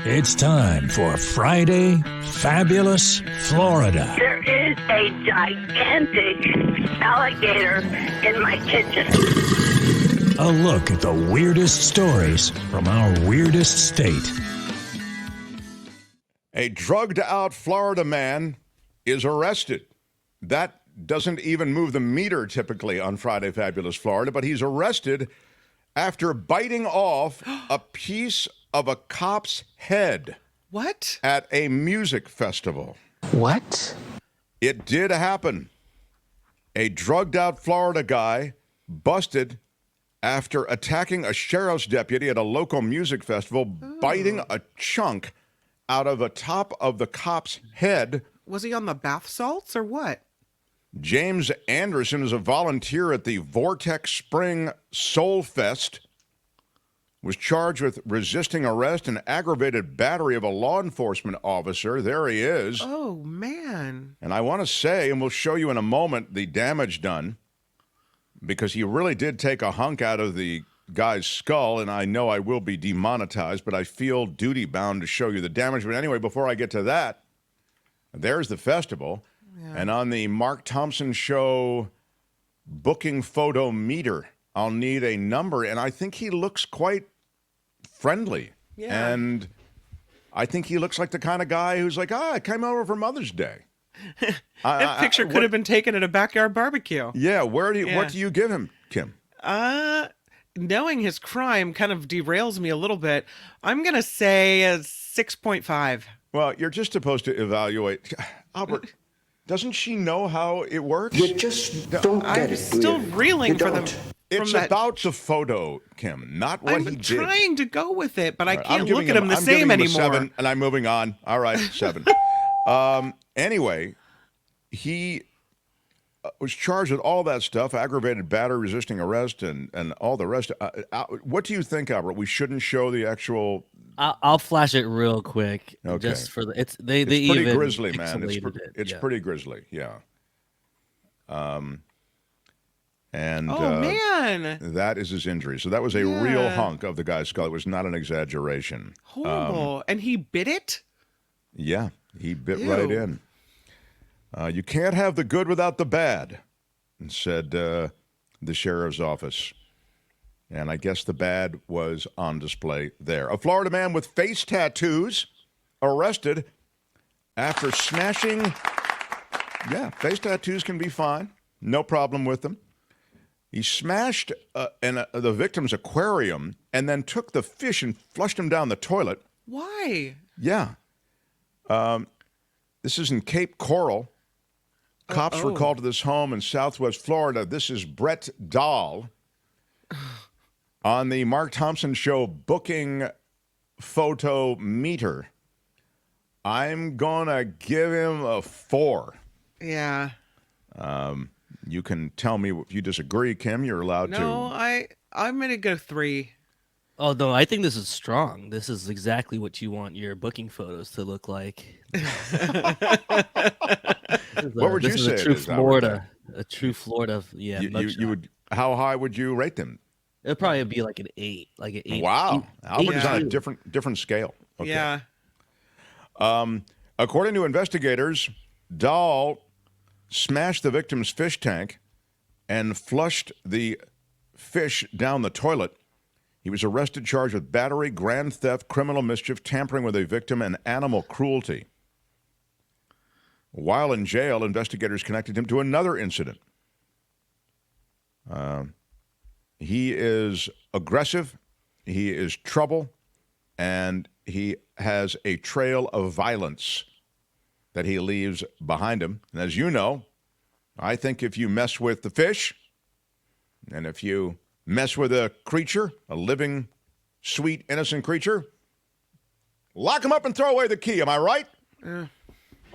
It's time for Friday Fabulous Florida. There is a gigantic alligator in my kitchen. A look at the weirdest stories from our weirdest state. A drugged-out Florida man is arrested. That doesn't even move the meter typically on Friday Fabulous Florida, but he's arrested after biting off a piece of a cop's head. What? At a music festival. What? It did happen. A drugged-out Florida guy busted after attacking a sheriff's deputy at a local music festival, biting a chunk out of the top of the cop's head. Was he on the bath salts or what? James Anderson is a volunteer at the Vortex Spring Soul Fest, was charged with resisting arrest and aggravated battery of a law enforcement officer. There he is. Oh, man. And I want to say, and we'll show you in a moment, the damage done, because he really did take a hunk out of the guy's skull, and I know I will be demonetized, but I feel duty-bound to show you the damage. But anyway, before I get to that, there's the festival. Yeah. And on the Mark Thompson Show booking photo meter, I'll need a number, and I think he looks quite friendly. Yeah. And I think he looks like the kind of guy who's like, I came over for Mother's Day. That picture could have been taken at a backyard barbecue. Yeah, what do you give him, Kim? Knowing his crime kind of derails me a little bit. I'm going to say a 6.5. Well, you're just supposed to evaluate. Albert, doesn't she know how it works? You just don't get it. I'm still reeling for them. It's about the photo, Kim, not what he did. I'm trying to go with it, but I can't look at him the same anymore. 7, and I'm moving on. All right, 7. Anyway, he was charged with all that stuff, aggravated battery, resisting arrest, and all the rest. What do you think, Albert? We shouldn't show the actual... I'll flash it real quick. Okay. Just for the it's pretty even grisly, man. It's yeah. pretty grisly, yeah. And man, that is his injury. So that was a real hunk of the guy's skull. It was not an exaggeration. Horrible. And he bit it? Yeah, he bit right in. You can't have the good without the bad, said the sheriff's office. And I guess the bad was on display there. A Florida man with face tattoos arrested after smashing. Yeah, face tattoos can be fine. No problem with them. He smashed the victim's aquarium and then took the fish and flushed him down the toilet. Why? Yeah. This is in Cape Coral. Cops were called to this home in Southwest Florida. This is Brett Dahl on the Mark Thompson Show booking photo meter. I'm going to give him a 4. Yeah. You can tell me if you disagree, Kim. You're allowed to. No, I'm going to go 3. Oh, no, I think this is strong. This is exactly what you want your booking photos to look like. What would you say? A true Florida. A true Florida. Yeah. You would. How high would you rate them? It'd probably be like an 8. Like an 8. Wow. Albert is on a 8. different scale. Okay. Yeah. According to investigators, Dahl smashed the victim's fish tank and flushed the fish down the toilet. He was arrested, charged with battery, grand theft, criminal mischief, tampering with a victim, and animal cruelty. While in jail, investigators connected him to another incident. He is aggressive, he is trouble, and he has a trail of violence that he leaves behind him. And as you know, I think if you mess with the fish, and if you mess with a creature, a living, sweet, innocent creature, lock him up and throw away the key. Am I right?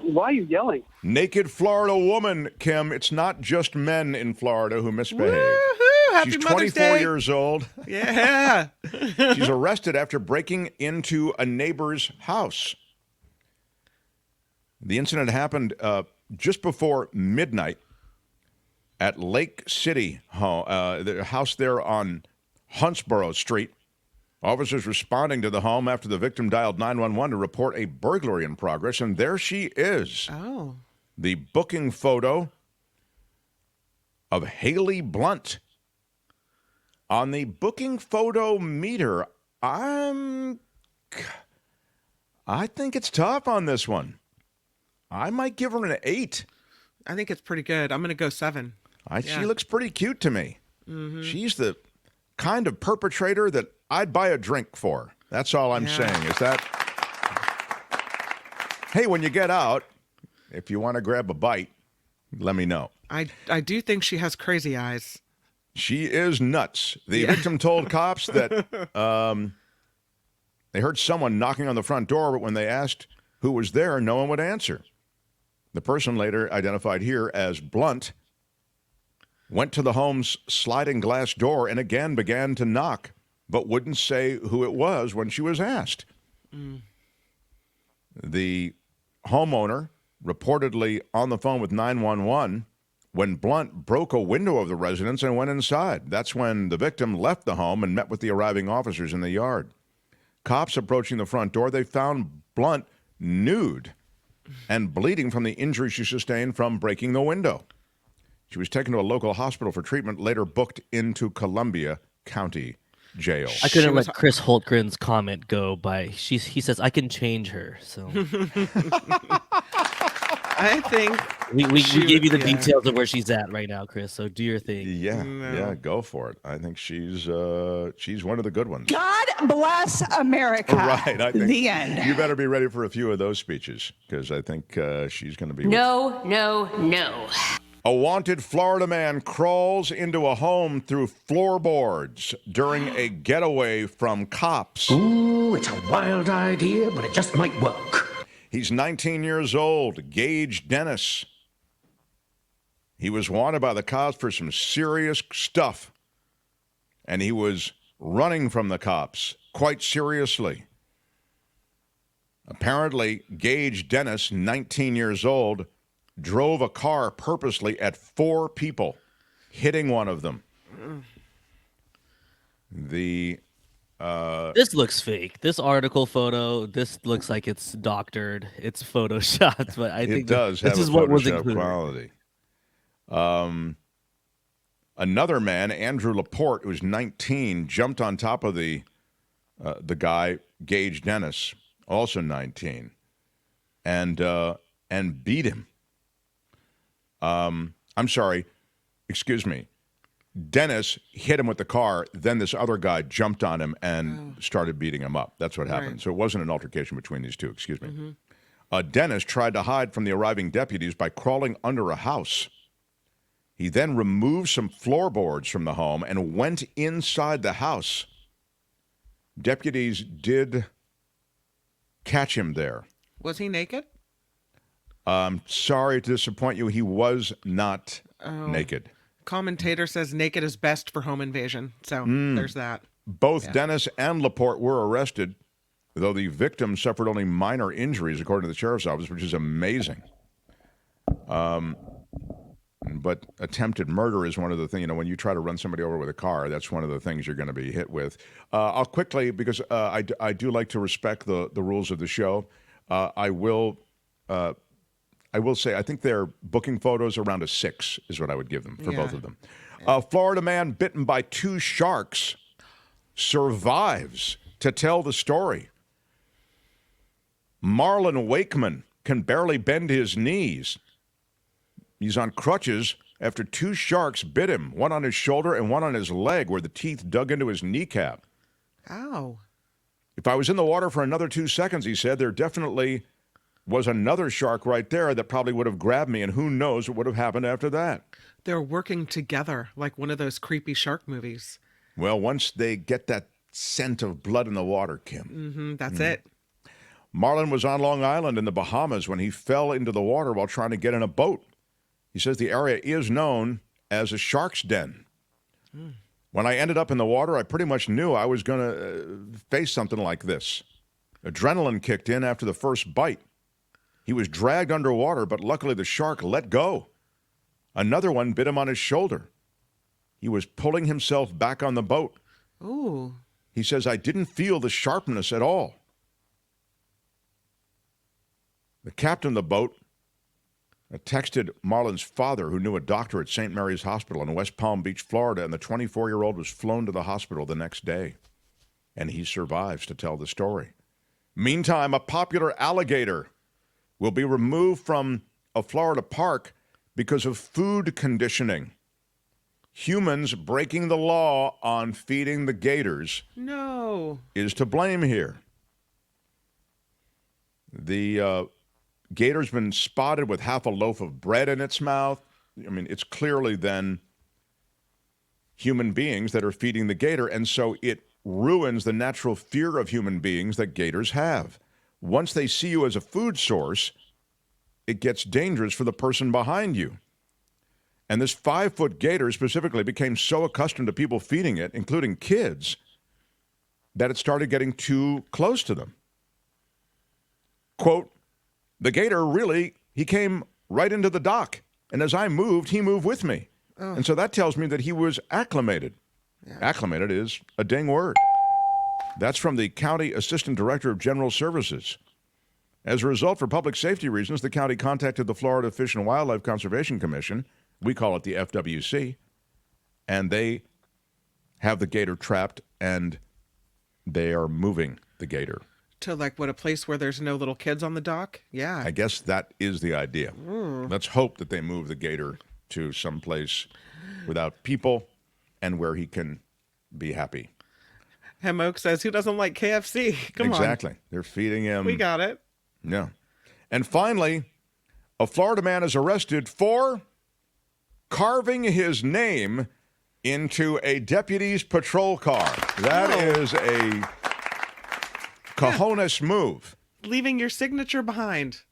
Why are you yelling? Naked Florida woman, Kim. It's not just men in Florida who misbehave. Woo-hoo! Happy She's Mother's 24 Day. years old. Yeah. She's arrested after breaking into a neighbor's house. The incident happened just before midnight at Lake City, the house there on Huntsboro Street. Officers responding to the home after the victim dialed 911 to report a burglary in progress, and there she is. Oh. The booking photo of Haley Blunt. On the booking photo meter, I think it's tough on this one. I might give her an 8. I think it's pretty good. I'm going to go 7. She looks pretty cute to me. Mm-hmm. She's the kind of perpetrator that I'd buy a drink for. That's all I'm saying. Is that, hey, when you get out, if you want to grab a bite, let me know. I do think she has crazy eyes. She is nuts. The victim told cops that they heard someone knocking on the front door, but when they asked who was there, no one would answer. The person, later identified here as Blunt, went to the home's sliding glass door and again began to knock, but wouldn't say who it was when she was asked. The homeowner reportedly on the phone with 911 when Blunt broke a window of the residence and went inside. That's when the victim left the home and met with the arriving officers in the yard. Cops approaching the front door, they found Blunt nude and bleeding from the injury she sustained from breaking the window. She was taken to a local hospital for treatment, later booked into Columbia County Jail. I couldn't let Chris Holtgren's comment go by. He says, I can change her. So I think we gave you the details of where she's at right now, Chris. So do your thing. Yeah, go for it. I think she's one of the good ones. God bless America. Right. I think the end. You better be ready for a few of those speeches because I think she's going to be. No, no, no. A wanted Florida man crawls into a home through floorboards during a getaway from cops. Ooh, it's a wild idea, but it just might work. He's 19 years old, Gage Dennis. He was wanted by the cops for some serious stuff, and he was running from the cops quite seriously. Apparently, Gage Dennis, 19 years old, drove a car purposely at 4 people, hitting one of them. This looks fake. This article photo, this looks like it's doctored. It's photoshopped, but I think it does this have is a what was Photoshop included. quality. Another man, Andrew Laporte, who's 19, jumped on top of the guy, Gage Dennis, also 19, and beat him. I'm sorry, excuse me. Dennis hit him with the car, then this other guy jumped on him and started beating him up. That's what happened. Right. So it wasn't an altercation between these two, excuse me. Dennis tried to hide from the arriving deputies by crawling under a house. He then removed some floorboards from the home and went inside the house. Deputies did catch him there. Was he naked? Sorry to disappoint you. He was not naked. Commentator says naked is best for home invasion. So there's that. Both Dennis and Laporte were arrested, though the victim suffered only minor injuries, according to the sheriff's office, which is amazing. But attempted murder is one of the things, when you try to run somebody over with a car, that's one of the things you're going to be hit with. I'll quickly, because I do like to respect the rules of the show, I will say I think their booking photos around a 6 is what I would give them for both of them. A Florida man bitten by 2 sharks survives to tell the story. Marlon Wakeman can barely bend his knees. He's on crutches after 2 sharks bit him, one on his shoulder and one on his leg where the teeth dug into his kneecap. Ow. If I was in the water for another 2 seconds, he said, there definitely was another shark right there that probably would have grabbed me, and who knows what would have happened after that. They're working together like one of those creepy shark movies. Well, once they get that scent of blood in the water, Kim. That's it. Marlon was on Long Island in the Bahamas when he fell into the water while trying to get in a boat. He says the area is known as a shark's den. When I ended up in the water, I pretty much knew I was going to face something like this. Adrenaline kicked in after the first bite. He was dragged underwater, but luckily the shark let go. Another one bit him on his shoulder. He was pulling himself back on the boat. Ooh. He says, I didn't feel the sharpness at all. The captain of the boat texted Marlin's father, who knew a doctor at St. Mary's Hospital in West Palm Beach, Florida, and the 24-year-old was flown to the hospital the next day. And he survives to tell the story. Meantime, a popular alligator will be removed from a Florida park because of food conditioning. Humans breaking the law on feeding the gators is to blame here. The gator's been spotted with half a loaf of bread in its mouth. I mean, it's clearly then human beings that are feeding the gator, and so it ruins the natural fear of human beings that gators have. Once they see you as a food source, it gets dangerous for the person behind you. And this 5-foot gator specifically became so accustomed to people feeding it, including kids, that it started getting too close to them. Quote, the gator he came right into the dock. And as I moved, he moved with me. Oh. And so that tells me that he was acclimated. Yeah. Acclimated is a dang word. That's from the County Assistant Director of General Services. As a result, for public safety reasons, the county contacted the Florida Fish and Wildlife Conservation Commission. We call it the FWC. And they have the gator trapped, and they are moving the gator. To a place where there's no little kids on the dock? Yeah. I guess that is the idea. Let's hope that they move the gator to some place without people and where he can be happy. Hemoke says, who doesn't like KFC? Come on. Exactly. They're feeding him. We got it. Yeah. And finally, a Florida man is arrested for carving his name into a deputy's patrol car. That is a cojones move. Leaving your signature behind.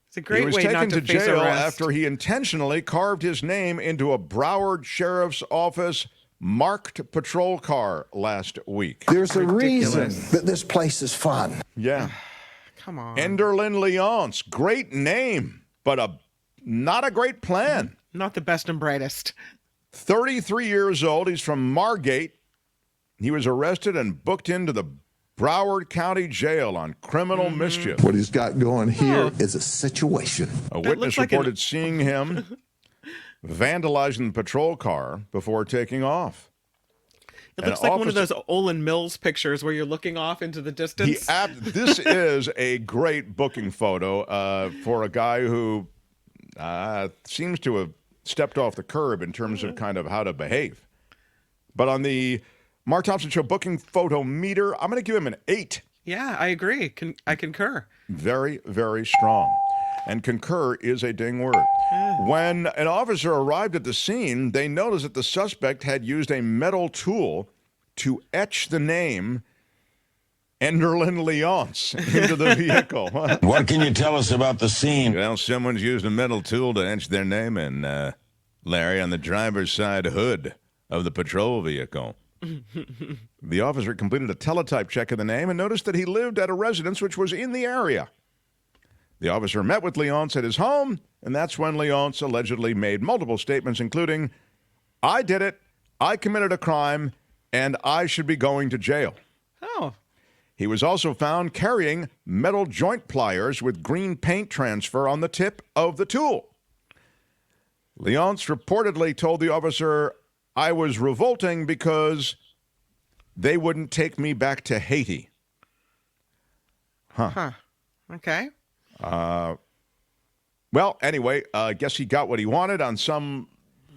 It's a great way not to face arrest. He was taken to jail arrest. after he intentionally carved his name into a Broward Sheriff's Office marked patrol car last week. There's a reason that this place is fun. Yeah. Come on. Enderlin Leonce, great name, but not a great plan. Not the best and brightest. 33 years old. He's from Margate. He was arrested and booked into the Broward County Jail on criminal mischief. What he's got going here is a situation. A witness reported seeing him vandalizing the patrol car before taking off. It looks like one of those Olin Mills pictures where you're looking off into the distance. This is a great booking photo for a guy who seems to have stepped off the curb in terms of kind of how to behave. But on the Mark Thompson Show booking photo meter, I'm going to give him an 8. Yeah, I agree. I concur. Very, very strong. And concur is a ding word. When an officer arrived at the scene, they noticed that the suspect had used a metal tool to etch the name Enderlin Leonce into the vehicle. What can you tell us about the scene? Well, someone's used a metal tool to etch their name in, Larry, on the driver's side hood of the patrol vehicle. The officer completed a teletype check of the name and noticed that he lived at a residence which was in the area. The officer met with Leonce at his home, and that's when Leonce allegedly made multiple statements, including, I did it, I committed a crime, and I should be going to jail. Oh. He was also found carrying metal joint pliers with green paint transfer on the tip of the tool. Leonce reportedly told the officer, I was revolting because they wouldn't take me back to Haiti. Okay. Well, anyway, I guess he got what he wanted on some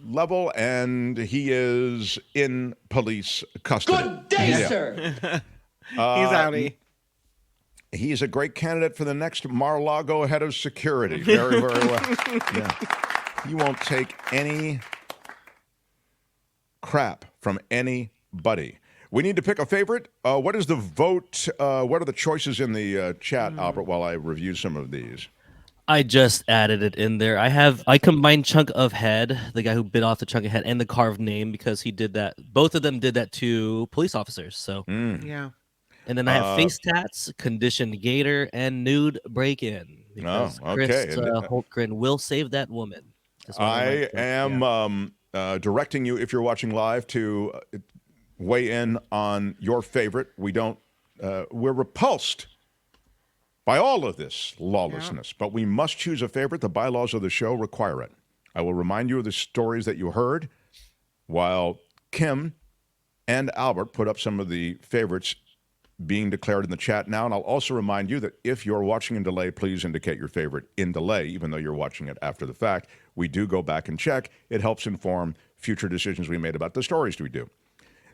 level, and he is in police custody. Good day, sir. He's outie. He's a great candidate for the next Mar-a-Lago head of security. Very, very well. Yeah. He won't take any crap from anybody. We need to pick a favorite. What is the vote? What are the choices in the chat, Albert, while I review some of these? I just added it in there. I combined chunk of head, the guy who bit off the chunk of head, and the carved name because he did that. Both of them did that to police officers. So yeah. And then I have face tats, conditioned gator, and nude break-in. Because Chris Holtgren will save that woman. I am directing you, if you're watching live, to weigh in on your favorite. We're repulsed by all of this lawlessness, but we must choose a favorite. The bylaws of the show require it. I will remind you of the stories that you heard while Kim and Albert put up some of the favorites being declared in the chat now. And I'll also remind you that if you're watching in delay, please indicate your favorite in delay, even though you're watching it after the fact. We do go back and check. It helps inform future decisions we made about the stories we do.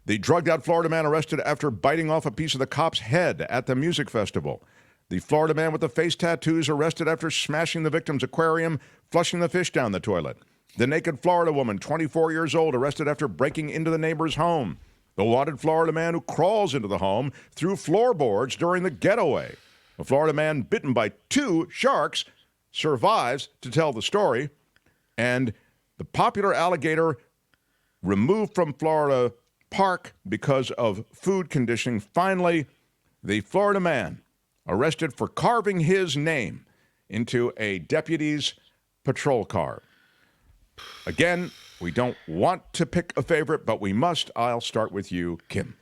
The drugged-out Florida man arrested after biting off a piece of the cop's head at the music festival. The Florida man with the face tattoos arrested after smashing the victim's aquarium, flushing the fish down the toilet. The naked Florida woman, 24 years old, arrested after breaking into the neighbor's home. The wanted Florida man who crawls into the home through floorboards during the getaway. A Florida man bitten by 2 sharks survives to tell the story. And the popular alligator removed from Florida Park because of food conditioning. Finally, the Florida man arrested for carving his name into a deputy's patrol car. Again, we don't want to pick a favorite, but we must. I'll start with you, Kim.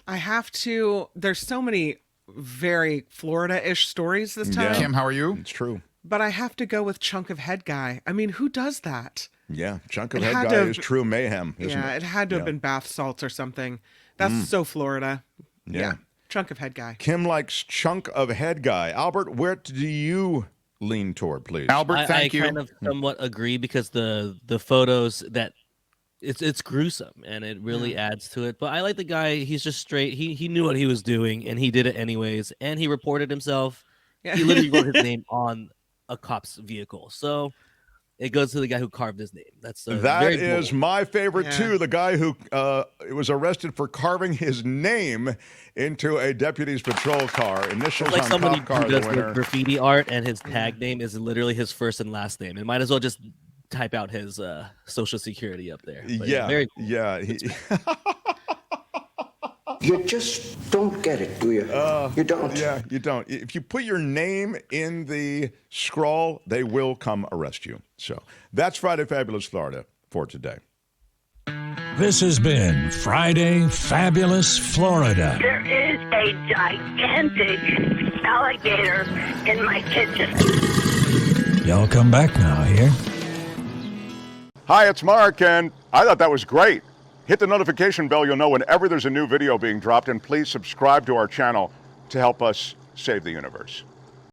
I have to. There's so many very Florida-ish stories this time. Kim, how are you? It's true. But I have to go with Chunk of Head Guy. I mean, who does that? Yeah, Chunk of Head Guy is true mayhem, isn't it? Yeah, it had to have been bath salts or something. That's so Florida. Yeah. Chunk of Head Guy. Kim likes Chunk of Head Guy. Albert, where do you lean toward, please? Albert, thank you. I kind of somewhat agree because the photos that it's gruesome and it really adds to it. But I like the guy. He's just straight. He knew what he was doing and he did it anyways. And he reported himself. Yeah. He literally wrote his name on a cop's vehicle. So it goes to the guy who carved his name. That is my favorite too. The guy who was arrested for carving his name into a deputy's patrol car. Initials like on somebody cop car. who does the graffiti art and his tag name is literally his first and last name. It might as well just type out his social security up there. But very cool. You just don't get it, do you? You don't. Yeah, you don't. If you put your name in the scroll, they will come arrest you. So that's Friday Fabulous Florida for today. This has been Friday Fabulous Florida. There is a gigantic alligator in my kitchen. Y'all come back now here. Hi, it's Mark, and I thought that was great. Hit the notification bell. You'll know whenever there's a new video being dropped, and please subscribe to our channel to help us save the universe.